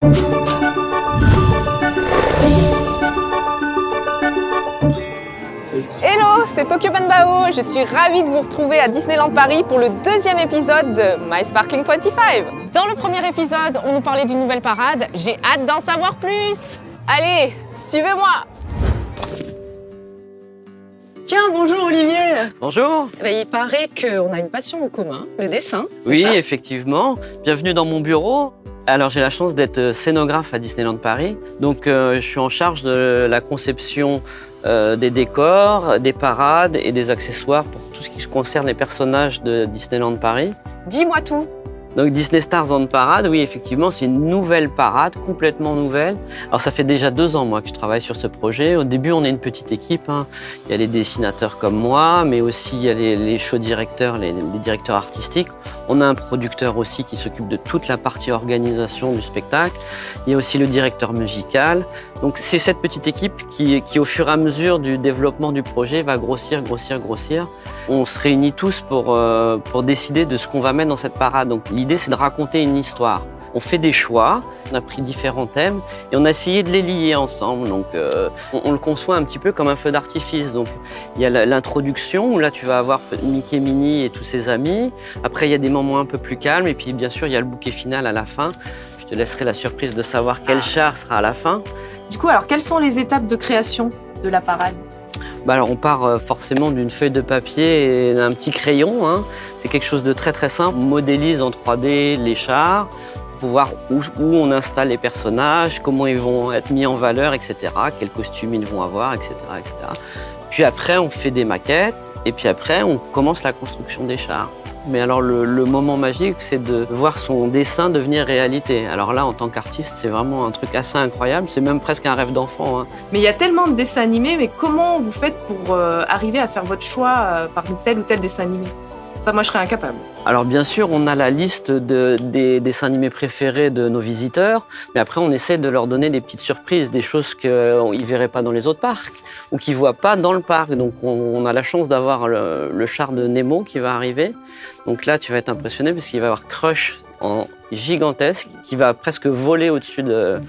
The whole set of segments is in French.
Hello, c'est Tokyo Banbao. Je suis ravie de vous retrouver à Disneyland Paris pour le deuxième épisode de My Sparkling 25. Dans le premier épisode, on nous parlait d'une nouvelle parade. J'ai hâte d'en savoir plus. Allez, suivez-moi. Tiens, bonjour Olivier. Bonjour. Il paraît qu'on a une passion en commun, le dessin. Oui, ça effectivement. Bienvenue dans mon bureau. Alors, j'ai la chance d'être scénographe à Disneyland Paris. Donc, je suis en charge de la conception des décors, des parades et des accessoires pour tout ce qui concerne les personnages de Disneyland Paris. Dis-moi tout. Donc Disney Stars on Parade, oui, effectivement, c'est une nouvelle parade, complètement nouvelle. Alors ça fait déjà 2 ans, moi, que je travaille sur ce projet. Au début, on est une petite équipe. Il y a les dessinateurs comme moi, mais aussi il y a les show directeurs, les directeurs artistiques. On a un producteur aussi qui s'occupe de toute la partie organisation du spectacle. Il y a aussi le directeur musical. Donc c'est cette petite équipe qui, au fur et à mesure du développement du projet, va grossir. On se réunit tous pour décider de ce qu'on va mettre dans cette parade. Donc l'idée, c'est de raconter une histoire. On fait des choix, on a pris différents thèmes et on a essayé de les lier ensemble. Donc on le conçoit un petit peu comme un feu d'artifice. Donc il y a l'introduction où là tu vas avoir Mickey, Minnie et tous ses amis. Après il y a des moments un peu plus calmes et puis bien sûr il y a le bouquet final à la fin. Je te laisserai la surprise de savoir quel char sera à la fin. Du coup, alors quelles sont les étapes de création de la parade ? Alors on part forcément d'une feuille de papier et d'un petit crayon. C'est quelque chose de très très simple. On modélise en 3D les chars pour voir où on installe les personnages, comment ils vont être mis en valeur, etc. Quels costumes ils vont avoir, etc., etc. Puis après, on fait des maquettes et puis après, on commence la construction des chars. Mais alors le moment magique, c'est de voir son dessin devenir réalité. Alors là, en tant qu'artiste, c'est vraiment un truc assez incroyable. C'est même presque un rêve d'enfant. Mais il y a tellement de dessins animés, mais comment vous faites pour arriver à faire votre choix parmi tel ou tel dessin animé ? Ça, moi, je serais incapable. Alors bien sûr, on a la liste des dessins animés préférés de nos visiteurs, mais après on essaie de leur donner des petites surprises, des choses qu'ils ne verraient pas dans les autres parcs ou qu'ils ne voient pas dans le parc. Donc on a la chance d'avoir le char de Nemo qui va arriver. Donc là, tu vas être impressionné parce qu'il va y avoir Crush en gigantesque qui va presque voler au-dessus de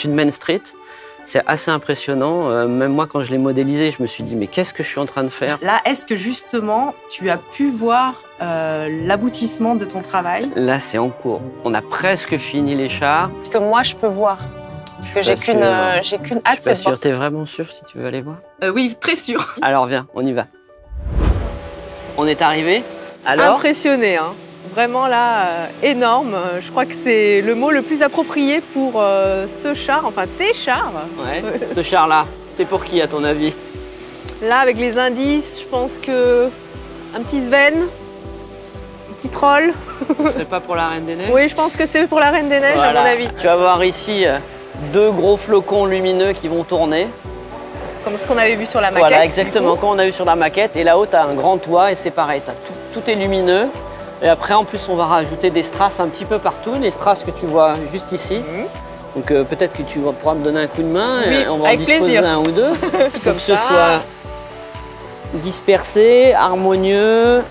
Main Street. C'est assez impressionnant. Même moi, quand je l'ai modélisé, je me suis dit, mais qu'est-ce que je suis en train de faire ? Là, est-ce que justement, tu as pu voir l'aboutissement de ton travail ? Là, c'est en cours. On a presque fini les chars. Est-ce que moi, je peux voir ? Parce que j'ai qu'une hâte, c'est de voir. T'es vraiment sûr si tu veux aller voir ? Oui, très sûr. Alors viens, on y va. On est arrivé. Alors ? Impressionné, hein. Vraiment là, énorme. Je crois que c'est le mot le plus approprié pour ce char, enfin ces chars. Ouais, ce char-là, c'est pour qui à ton avis ? Là, avec les indices, je pense que un petit Sven, un petit troll. Ce serait pas pour la Reine des Neiges ? Oui, je pense que c'est pour la Reine des Neiges, voilà. À mon avis. Tu vas voir ici 2 gros flocons lumineux qui vont tourner. Comme ce qu'on avait vu sur la maquette. Voilà, exactement, comme on a vu sur la maquette. Et là-haut, tu as un grand toit et c'est pareil, tout est lumineux. Et après, en plus, on va rajouter des strass un petit peu partout, les strass que tu vois juste ici. Donc peut-être que tu pourras me donner un coup de main, oui, et on va en disposer plaisir. un ou deux. Petit Faut comme que ce ça. soit dispersé, harmonieux.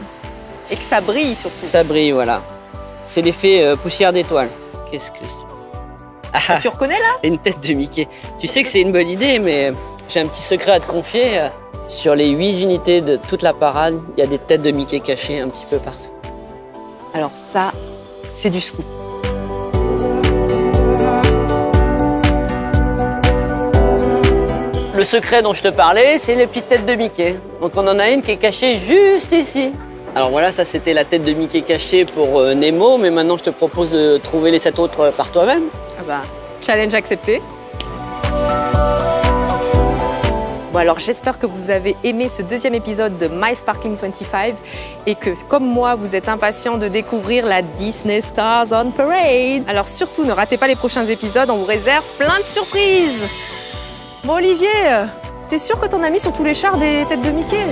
Et que ça brille surtout. Ça brille, voilà. C'est l'effet poussière d'étoile. Qu'est-ce que c'est ? Tu reconnais là ? Une tête de Mickey. Tu sais que c'est une bonne idée, mais j'ai un petit secret à te confier. Sur les 8 unités de toute la parade, il y a des têtes de Mickey cachées un petit peu partout. Alors ça, c'est du scoop. Le secret dont je te parlais, c'est les petites têtes de Mickey. Donc on en a une qui est cachée juste ici. Alors voilà, ça c'était la tête de Mickey cachée pour Nemo, mais maintenant je te propose de trouver les 7 autres par toi-même. Ah bah, challenge accepté. Bon alors j'espère que vous avez aimé ce deuxième épisode de My Sparkling 25 et que, comme moi, vous êtes impatients de découvrir la Disney Stars on Parade. Alors surtout, ne ratez pas les prochains épisodes, on vous réserve plein de surprises. Bon Olivier, t'es sûr que ton ami sur tous les chars des têtes de Mickey ?